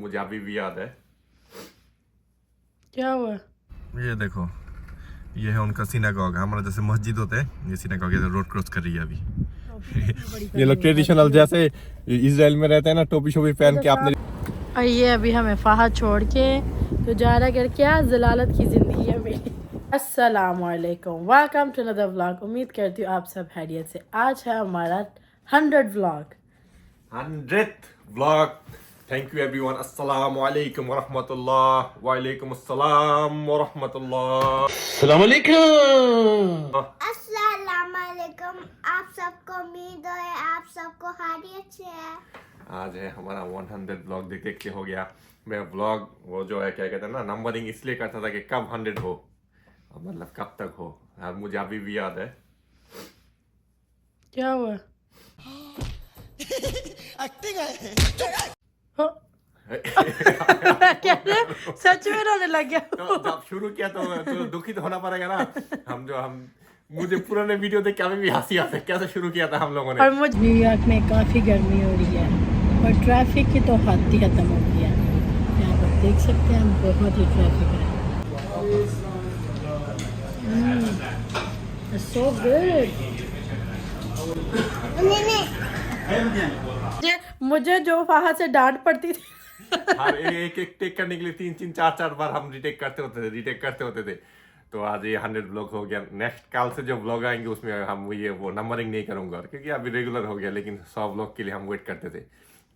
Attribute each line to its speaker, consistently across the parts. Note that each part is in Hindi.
Speaker 1: मुझे अभी भी याद है।
Speaker 2: क्या हुआ?
Speaker 1: ये देखो, ये है उनका सिनागॉग। हमारा जैसे मस्जिद होते हैं, ये सिनागॉग ये रोड क्रॉस कर रही है अभी। ये लोग ट्रेडिशनल जैसे इजराइल में रहते हैं ना, टोपी शोपी पहन के आपने।
Speaker 2: और ये अभी हमें फाहद छोड़ के तो जा रहा कर, क्या जलालत की जिंदगी है मेरी। अस्सलामुअलैकुम, वेलकम टू अनदर व्लॉग। उम्मीद करती हूँ आप सब खैरियत से। आज है हमारा 100th vlog.
Speaker 1: 100th vlog. Thank you everyone. अस्सलाम वालेकुम व रहमतुल्लाह। वालेकुम अस्सलाम व रहमतुल्लाह। अस्सलाम वालेकुम।
Speaker 3: अस्सलाम वालेकुम। आप सबको उम्मीद है आप सबको खैरियत से है।
Speaker 1: आज है हमारा 100 ब्लॉग। देख के हो गया। मैं ब्लॉग वो जो है क्या कहते हैं ना, नंबरिंग इसलिए करता था कि कब 100 हो, मतलब कब तक हो। यार मुझे अभी भी याद है।
Speaker 2: क्या हुआ?
Speaker 4: एक्टिंग है।
Speaker 2: हो? क्या रे? सच में रोने लग गया।
Speaker 1: तो जब शुरू किया तो दुखित होना पड़ेगा ना। मुझे पुराने वीडियो देख के अभी भी हंसी आती है। कैसे शुरू किया था हम लोगों ने।
Speaker 2: और मुझे न्यूयॉर्क में काफ़ी गर्मी हो रही है और ट्रैफिक की तो हद ही खत्म हो गई है। यहाँ पर देख सकते हैं हम, बहुत ही ट्रैफिक है। So good. मुझे जो वहाँ से डांट पड़ती थी
Speaker 1: हर एक टेक करने के लिए 3 4 बार हम रिटेक करते होते थे। तो आज ये 100 ब्लॉग हो गया। नेक्स्ट कल से जो ब्लॉग आएंगे उसमें हम वो नंबरिंग नहीं करूंगा, क्योंकि अभी रेगुलर हो गया। लेकिन 100 ब्लॉग के लिए हम वेट करते थे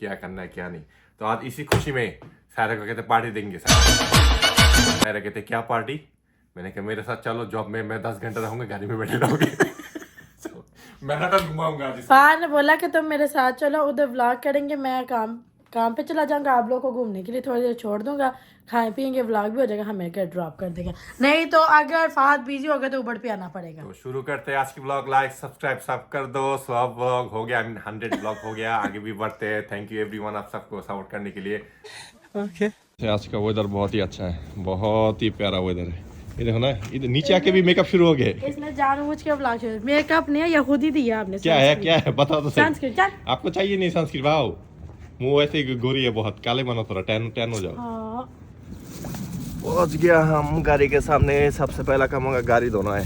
Speaker 1: क्या करना है क्या नहीं। तो आज इसी खुशी में सारे को कहते पार्टी देंगे। सारे कहते क्या पार्टी। मैंने कहा मेरे साथ चलो जॉब में, मैं 10 घंटे रहूंगा, गाड़ी में बैठे रहोगे। मैराथन घुमाऊंगा।
Speaker 2: फान ने बोला कि तुम मेरे साथ चलो, उधर व्लॉग करेंगे, मैं काम पे चला जाऊंगा, आप लोग को घूमने के लिए थोड़ी देर छोड़ दूंगा, खाए पियेंगे, व्लॉग भी हो जाएगा, हमें घर ड्रॉप कर देगा। नहीं तो अगर फाहद बिजी हो गया तो उबड़ पे आना पड़ेगा।
Speaker 1: तो शुरू करते हैं आज की ब्लॉग। लाइक सब्सक्राइब सब कर दो। 100 ब्लॉग हो गया, 100 ब्लॉग हो गया, आगे भी बढ़ते हैं। थैंक यू एवरीवन आप सबको सपोर्ट करने के लिए। ओके। आज का वेदर बहुत ही अच्छा है, बहुत ही प्यारा वेदर है। ये देखो ना, इधर नीचे आके भी मेकअप शुरू हो गए।
Speaker 2: इसने जानबूझ के ब्लॉग शुरू। मेकअप नहीं है, यहूदी दिया आपने।
Speaker 1: क्या है बताओ तो सही।
Speaker 2: संस्कृत
Speaker 1: आपको चाहिए नहीं संस्कृत? भाव मुँह ऐसे ही गोरी है, बहुत काले बनो, थोड़ा टैन हो जाओ।
Speaker 2: हाँ।
Speaker 1: पहुंच गया हम गाड़ी के सामने। सबसे पहला काम होगा गाड़ी धोना है।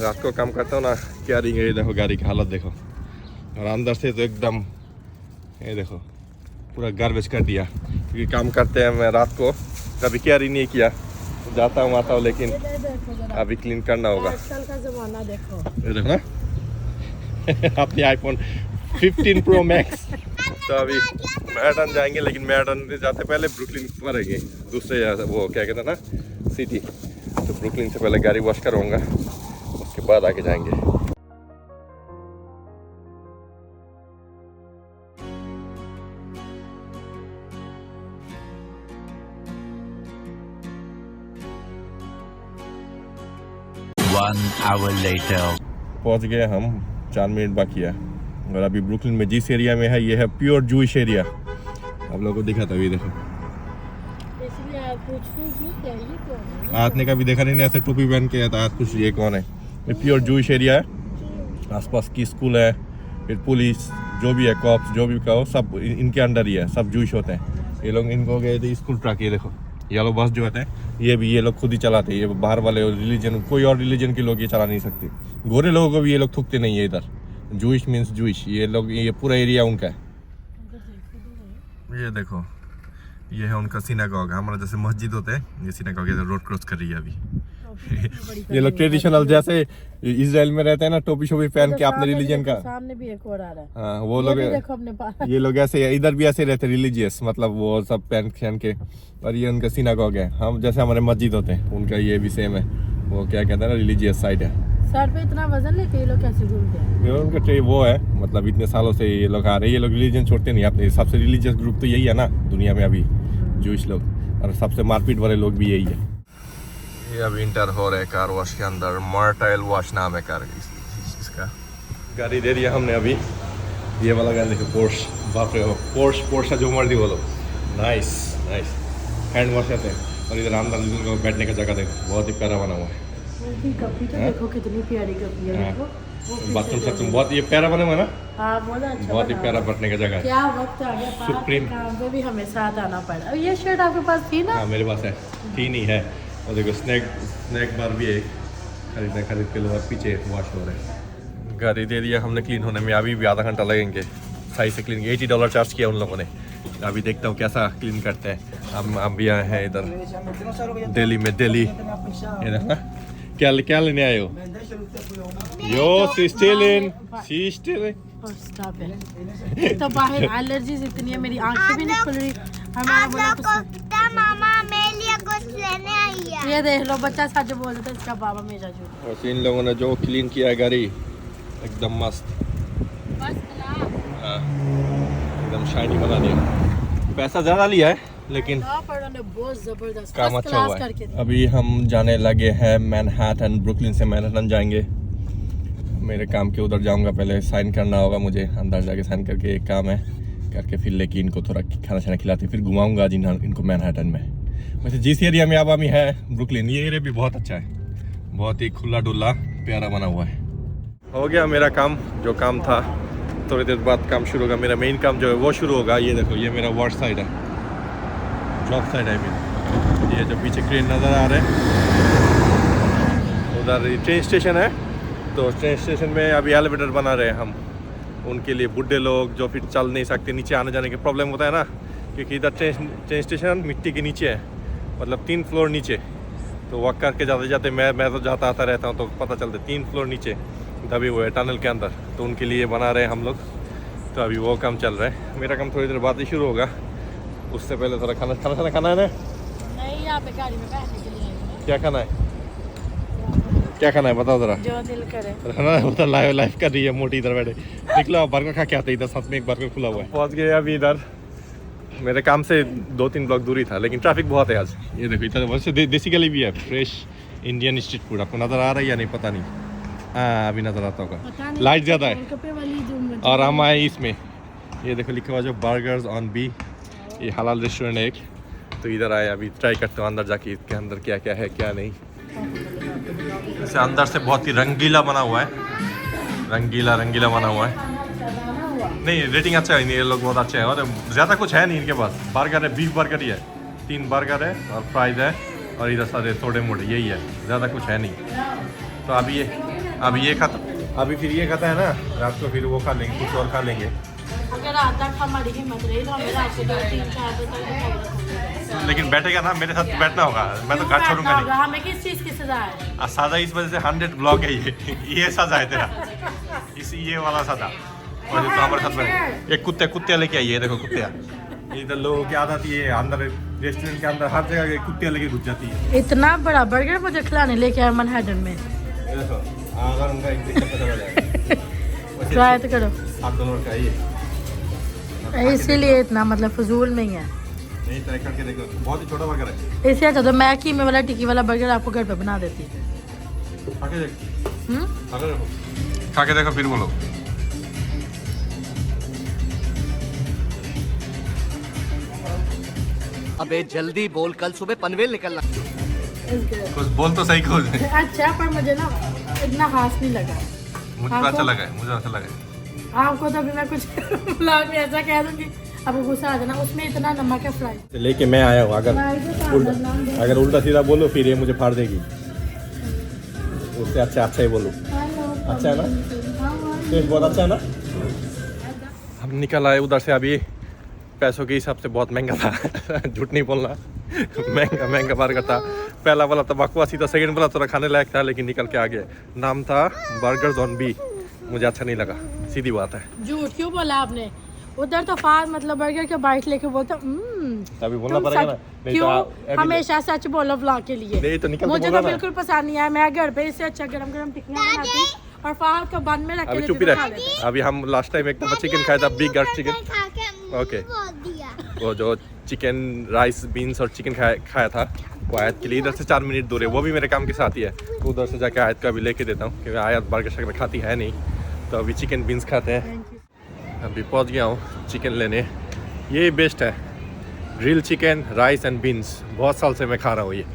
Speaker 1: रात को काम करता हूँ ना, क्या रिंग है। देखो गाड़ी की हालत देखो, और अंदर से तो एकदम ये देखो पूरा गार्बेज कर दिया। क्योंकि काम करते हैं, मैं रात को कभी क्या रिंग नहीं किया, जाता हूँ आता हूँ, लेकिन अभी क्लीन करना होगा।
Speaker 2: आजकल का जमाना देखो।
Speaker 1: ये देखो ना अपने आईफोन 15 प्रो मैक्स। तो अभी मैडन जाएंगे, लेकिन मैडन जाते पहले ब्रुकलिन मरेंगे, दूसरे वो क्या कहते हैं ना, सिटी। तो ब्रुकलिन से पहले गाड़ी वॉश करवाऊंगा, उसके बाद आके जाएंगे।
Speaker 4: One hour later.
Speaker 1: पहुंच गए हम, 4 मिनट बाकी है। और अभी ब्रुकलिन में जिस एरिया में है, ये है प्योर जूइश एरिया। आप लोगों को दिखा था, अभी देखो।
Speaker 2: इसलिए आप पूछ लीजिए क्या ये कौन है?
Speaker 1: आपने कभी देखा नहीं, ऐसे टोपी पहन के आता है कुछ। ये कौन है? ये प्योर जूइश एरिया है। आसपास की स्कूल है, फिर पुलिस जो भी है, कॉप्स जो भी कहो, सब इनके अंडर ही है, सब जूइश होते हैं। ये लोग इनको गए थे स्कूल ट्रक। ये देखो येलो बस जो होते हैं, ये लोग खुद ही चलाते हैं। ये बाहर वाले रिलीजन, कोई और रिलीजन के लोग ये चला नहीं सकते। गोरे लोगों को भी ये लोग थूकते नहीं है इधर। Jewish means Jewish. ये लोग, ये पूरा एरिया उनका है। ये देखो, ये है उनका सिनागॉग। हमारा जैसे मस्जिद होते हैं, ये सिनागॉग इधर रोड क्रॉस कर रही है अभी। ये लोग ट्रेडिशनल जैसे इजराइल में रहते हैं ना, टोपी शोपी पहन के अपने रिलीजन का।
Speaker 2: सामने भी एक और आ रहा है।
Speaker 1: हाँ, वो लोग
Speaker 2: देखो अपने पास।
Speaker 1: ये लोग ऐसे इधर भी ऐसे रहते, रिलीजियस, मतलब वो सब पहन के। और ये उनका सिनागॉग है। हम जैसे हमारे मस्जिद होते हैं, उनका ये भी सेम है। वो क्या कहते हैं ना, रिलीजियस साइड है।
Speaker 2: सर पे इतना वजन लेके ये लोग कैसे घूमते हैं?
Speaker 1: ये उनका वो है, मतलब इतने सालों से ये लोग आ रहे हैं। ये लोग रिलीजन छोड़ते नहीं अपने। सबसे रिलीजियस ग्रुप तो यही है ना दुनिया में अभी, जूइश लोग। और सबसे मारपीट वाले लोग भी यही है। ये अभी इंटर हो रहे कार वॉश के अंदर। मर्टाइल वॉश नाम है कार इसका। गाड़ी दे दिया हमने अभी। ये वाला गाड़ी देखो, पोर्श। बाप रे, पोर्श जो मर्जी बोलो। नाइस हैंड वॉश करते हैं। और इधर अंदर बैठने का जगह देखो, बहुत ही प्यारा बना हुआ है।
Speaker 2: कपी तो देखो कितनी प्यारी कपी है। देखो
Speaker 1: बाथरूम सत्रूम बहुत ये प्यारा बना हुआ है ना,
Speaker 2: हाँ बहुत अच्छा
Speaker 1: बहुत ही
Speaker 2: बना
Speaker 1: प्यारा
Speaker 2: हुआ।
Speaker 1: बैठने का जगह है।
Speaker 2: क्या वक्त आ गया बाहर के
Speaker 1: सुप्रीम।
Speaker 2: काम पे भी हमें साथ आना पड़ा। अब ये शर्ट आपके पास थी ना?
Speaker 1: हाँ मेरे पास है, तीन ही है। और देखो स्नैक बार भी है, खरीद के लोग पीछे वॉश हो रहे हैं। गाड़ी दे दिया हमने क्लीन होने में, अभी भी आधा घंटा लगेंगे सही से क्लीन। $80 चार्ज किया उन लोगों ने। अभी देखता हूँ कैसा क्लीन करते हैं। हम भी आए हैं इधर दिल्ली में। दिल्ली ये देखना क्या लेने आए हो? Yo see still in.
Speaker 2: Oh, stop it. तो बाहर एलर्जीज इतनी है, मेरी आंखें भी नहीं खुल रही। हमारा
Speaker 3: आप
Speaker 2: बोला
Speaker 3: लोग को
Speaker 2: कुछ
Speaker 3: पता मामा मेरे लिए कुछ लेने आई है।
Speaker 2: ये देख लो, बच्चा सच बोल रहा था, इसका बाबा हमेशा झूठ।
Speaker 1: और इन लोगों ने जो क्लीन किया है गाड़ी एकदम मस्त, हाँ एकदम शाइनी बना दिया। पैसा ज़्यादा लिया है लेकिन
Speaker 2: बहुत जबरदस्त
Speaker 1: काम अच्छा हुआ है। अभी हम जाने लगे हैं मैनहट्टन। ब्रुकलिन से मैनहट्टन जाएंगे। मेरे काम के उधर जाऊंगा, पहले साइन करना होगा मुझे, अंदर जाके साइन करके एक काम है करके फिर लेके इनको थोड़ा खाना शाना खिलाते फिर घुमाऊंगा आज इनको मैनहट्टन में। वैसे जिस एरिया में अब अभी है ब्रुकलिन, ये एरिया भी बहुत अच्छा है, बहुत ही खुला डुल्ला प्यारा बना हुआ है। हो गया मेरा काम, जो काम था। थोड़ी देर बाद काम शुरू होगा, मेरा मेन काम जो है वो शुरू होगा। ये देखो ये मेरा वर्क साइड है, जॉब साइड है मेरा। ये जो पीछे क्रेन नज़र आ रहे हैं उधर ट्रेन स्टेशन है। तो ट्रेन स्टेशन में अभी एलिवेटर बना रहे हैं हम, उनके लिए बुढ़े लोग जो फिर चल नहीं सकते, नीचे आने जाने के प्रॉब्लम होता है ना, क्योंकि इधर ट्रेन स्टेशन मिट्टी के नीचे है, मतलब 3 फ्लोर नीचे। तो वॉक करके जाते जाते मैं तो जाता आता रहता हूँ, तो पता चलता है 3 फ्लोर नीचे दबे हुए टनल के अंदर। तो उनके लिए बना रहे हैं हम लोग। तो अभी वो काम चल रहा है। मेरा काम थोड़ी देर बाद ही शुरू होगा, उससे पहले थोड़ा खाना खाना है ना।
Speaker 2: नहीं, यहाँ पे गाड़ी में बैठने के लिए आई हूँ।
Speaker 1: क्या खाना है, क्या खाना है बताओ जरा।
Speaker 2: जो दिल करे।
Speaker 1: बता लाइव कर रही है मोटी, इधर बैठे निकलो बर्गर खा के आते। इधर साथ में एक बर्गर खुला हुआ है। पहुंच गए अभी इधर। मेरे काम से 2-3 ब्लॉक दूरी था, लेकिन ट्रैफिक बहुत है आज। ये देखो इधर वैसे देसी गली भी है, फ्रेश इंडियन स्ट्रीट फूड। आपको नजर आ रहा है या नहीं पता नहीं। हाँ अभी नजर आता होगा, लाइट ज़्यादा है। और हम आए इसमें, ये देखो लिखा हुआ जो बर्गर्स ऑन बी, ये हलाल रेस्टोरेंट है एक। तो इधर आए, अभी ट्राई करते हो अंदर जाके इसके अंदर क्या क्या है क्या नहीं। इसे अंदर से बहुत ही रंगीला बना हुआ है, रंगीला बना हुआ है। नहीं रेटिंग अच्छा है, ये लोग बहुत अच्छे हैं। और ज़्यादा कुछ है नहीं इनके पास। बर्गर है, बीफ बर्गर ही है, 3 बर्गर है और फ्राइज है, और इधर सारे थोड़े मोटे यही है, ज़्यादा कुछ है नहीं। तो अभी ये खाता, अभी फिर ये खाता है ना, रात को फिर वो खा लेंगे, कुछ और खा लेंगे।
Speaker 2: अगर रात तक हमारी हिम्मत रही तो हमें रात को 2-3-4 बजे तक।
Speaker 1: लेकिन बैठेगा ना मेरे साथ, बैठना होगा, मैं तो घर छोड़ूंगा नहीं।
Speaker 2: हमें किस चीज़ की सजा है?
Speaker 1: सजा इस वजह से 100 ब्लॉक है ये सजा है तेरा, ये वाला सजा। और जो तो हमारे साथ बने एक कुत्ते लेके आइए, देखो कुत्ते। इधर लोगों की आदत ये अंदर रेस्टोरेंट के अंदर हर जगह कुत्ते लेके घुस जाती है।
Speaker 2: इतना बड़ा बर्गर मुझे खिलाने लेके आया मैनहट्टन में।
Speaker 1: देखो अगर उनका एक दिन पता चला जाए।
Speaker 2: ट्राई तो करो।
Speaker 1: $8 का ये,
Speaker 2: इसीलिए इतना मतलब फजूल में ही है।
Speaker 1: नहीं ट्राई करके देखो, बहुत ही छोटा बर्गर है।
Speaker 2: इससे अच्छा तो मैं कीमे वाला टिक्की वाला बर्गर आपको घर पे बना देती।
Speaker 1: खा के देखो फिर बोलो।
Speaker 5: अबे जल्दी बोल, कल सुबह पनवेल निकलना।
Speaker 1: कुछ बोल तो सही कुछ।
Speaker 2: अच्छा पर मुझे ना इतना खास नहीं लगा।
Speaker 1: मुझे तो अच्छा लगा है, मुझे अच्छा लगा है।
Speaker 2: आपको तो अभी मैं कुछ ब्लॉग में ऐसा कह दूंगी, आपको गुस्सा आ जाना। उसमें इतना नमक है फ्राई।
Speaker 1: लेके मैं आया हूँ, अगर उल्टा सीधा बोलो फिर ये मुझे फाड़ देगी। उससे अच्छा ही बोलो। अच्छा है ना, टेस्ट बहुत अच्छा है ना। हम निकल आए उधर से, अभी पैसों के हिसाब से बहुत महंगा था झूठ नहीं बोलना, महंगा बर्गर था। पहला वाला तो बकवासी था, सेकंड वाला थोड़ा खाने लायक था, लेकिन निकल के आ गया। नाम था बर्गर्स ऑन बी, मुझे अच्छा नहीं लगा, सीधी बात है।
Speaker 2: झूठ क्यों बोला आपने? उधर तो फार मतलब बर्गर के बाइट लेके बोलता
Speaker 1: तभी बोलना पड़ेगा ना। नहीं
Speaker 2: क्यों
Speaker 1: तो
Speaker 2: हमेशा सच बोलो व्लॉग के लिए।
Speaker 1: नहीं तो निकल
Speaker 2: मुझे तो बिल्कुल पसंद नहीं आया। मैं घर पे इससे अच्छा गरम टिक्कियां बनाती और फार को बंद में रख के
Speaker 1: अभी चुप ही रहे। अभी हम लास्ट टाइम एक दफा चिकन खाया था, बिग गट चिकन। ओके, वो जो चिकन राइस बीन्स और चिकन खाया था, वो आयत के लिए इधर से 4 मिनट दूर है। वो भी मेरे काम के साथ ही है, तो उधर से जाके आयत को अभी लेके देता हूँ, क्योंकि आयत बर्गर शर्गर खाती है नहीं। तो अभी चिकन बीन्स खाते हैं। अभी पहुँच गया हूँ चिकन लेने। ये बेस्ट है, grill chicken rice and beans. बहुत साल से मैं खा रहा हूँ ये।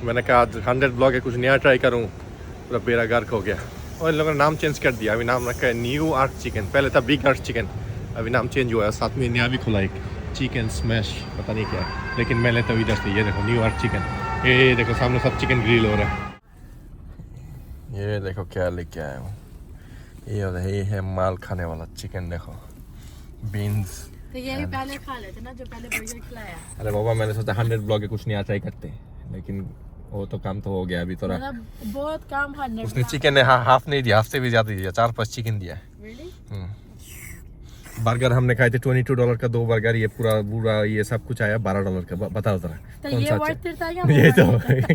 Speaker 1: मैंने कहा आज 100 ब्लॉग है, कुछ नया ट्राई करूँ। पूरा बेड़ा गर्क हो गया। और इन लोगों ने नाम चेंज कर दिया, अभी नाम रखा है न्यू आर्क चिकन, पहले था बिग आर्क चिकन, अभी नाम चेंज हुआ है। साथ में नया भी खुला एक चिकन स्मैश, पता नहीं क्या है, लेकिन मैं लेता हूँ इधर से। ये देखो न्यू आर्क चिकन, ये देखो सामने सब चिकन ग्रिल हो रहा है। ये देखो क्या लेके आया हूँ, ये है माल खाने वाला चिकन, देखो बीन्स।
Speaker 2: तो यही पहले खा लेते ना जो पहले बर्गर खिलाया।
Speaker 1: अरे बाबा मैंने सोचा 100 ब्लॉग के कुछ नहीं आता ही करते, लेकिन वो तो काम तो हो गया अभी थोड़ा।
Speaker 2: मतलब बहुत काम करने
Speaker 1: उसने चिकन ने हाफ नहीं दिया, हाफ से भी ज्यादा दिया, 4-5 चिकन दिया। बर्गर हमने खाए थे $22 का 2 बर्गर, ये पूरा ये सब कुछ आया $12 का। बताओ जरा
Speaker 2: तो
Speaker 1: कौन
Speaker 2: ये
Speaker 1: सा
Speaker 2: वर्थ इट था क्या?
Speaker 1: ये तो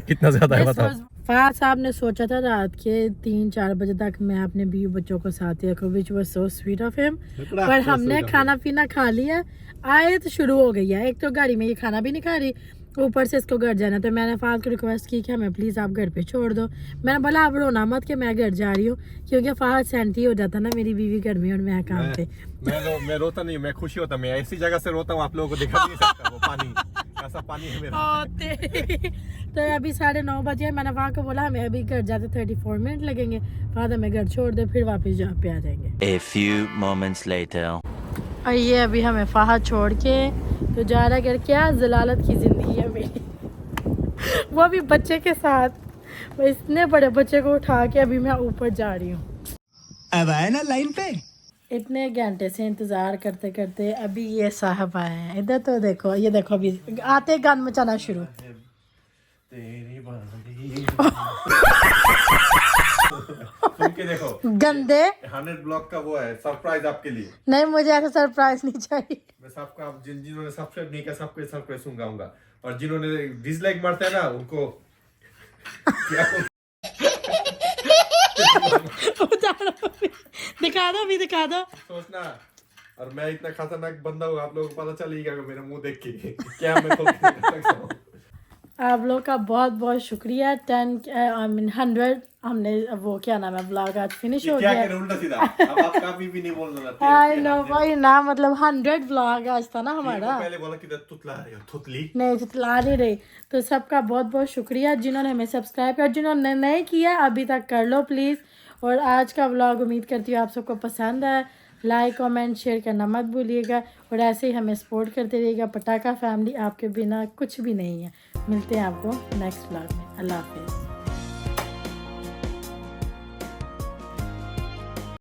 Speaker 1: कितना ज्यादा है बताओ।
Speaker 2: फहद साहब ने सोचा था रात के 3-4 बजे तक मैं अपने बीवी बच्चों को साथ ही रखूं, which was so sweet of him. पर हमने खाना पीना खा लिया, आए तो शुरू हो गई है। एक तो गाड़ी में ये खाना भी नहीं खा रही, ऊपर से इसको घर जाना। तो मैंने फहद को रिक्वेस्ट की कि हमें प्लीज़ आप घर पे छोड़ दो। मैंने बोला आप रोना मत कि मैं घर जा रही हूँ, क्योंकि फहद सेंटी हो जाता ना, मेरी बीवी घर में और मैं काम पे।
Speaker 1: मैं रोता नहीं, मैं खुशी होता, मैं ऐसी जगह से रोता हूँ आप लोगों को दिखा नहीं सकता। वो पानी, ऐसा पानी है मेरा।
Speaker 2: तो अभी 9:30 बजे मैंने वहाँ को बोला हमें अभी घर जाते 34 मिनट लगेंगे, फहद हमें घर छोड़ दे, फिर वापस जहाँ पे आ जाएंगे।
Speaker 4: A few moments later.
Speaker 2: और ये अभी हमें फहद छोड़ के तो जा रहा घर। क्या जलालत की ज़िंदगी है मेरी। वो भी बच्चे के साथ, मैं इतने बड़े बच्चे को उठा के अभी मैं ऊपर जा रही हूँ।
Speaker 5: अब आए ना लाइन पे।
Speaker 2: इतने घंटे से इंतज़ार करते करते अभी ये साहब आए हैं। इधर तो देखो, ये देखो अभी आते गान मचाना शुरू।
Speaker 1: सुन के देखो,
Speaker 2: गंदे
Speaker 1: 100 ब्लॉग का वो है सरप्राइज आपके लिए।
Speaker 2: नहीं, मुझे ऐसा सरप्राइज नहीं चाहिए।
Speaker 1: मैं सबका, आप जिन्होंने सब्सक्राइब नहीं किया सबको सरप्राइज दूंगा, और जिन्होंने डिसलाइक मारते हैं ना उनको
Speaker 2: दिखा दो अभी, दिखा दो।
Speaker 1: सोचना। और मैं इतना खतरनाक बंदा हूँ, आप लोगों को पता चलेगा मेरा मुंह देख के क्या मैं खोल के रख सकता हूँ।
Speaker 2: आप लोग का बहुत बहुत शुक्रिया। 100 हमने वो क्या नाम है ब्लॉग आज फिनिश हो
Speaker 1: क्या
Speaker 2: गया।
Speaker 1: करें उल्टा सीधा, अब आप कभी भी नहीं बोलना।
Speaker 2: आई नो भाई ना, मतलब 100 ब्लॉग आज था ना हमारा।
Speaker 1: पहले बोला कि तुतला रही हो, तुतली
Speaker 2: नहीं तुतला नहीं रही। तो सबका बहुत बहुत शुक्रिया जिन्होंने हमें सब्सक्राइब किया, जिन्होंने नहीं किया अभी तक कर लो प्लीज़। और आज का व्लॉग उम्मीद करती हूँ आप सबको पसंद है। लाइक कमेंट शेयर करना मत भूलिएगा, और ऐसे ही हमें सपोर्ट करते रहिएगा। पटाखा फैमिली आपके बिना कुछ भी नहीं है। मिलते हैं आपको नेक्स्ट व्लॉग में। अल्लाह हाफिज़।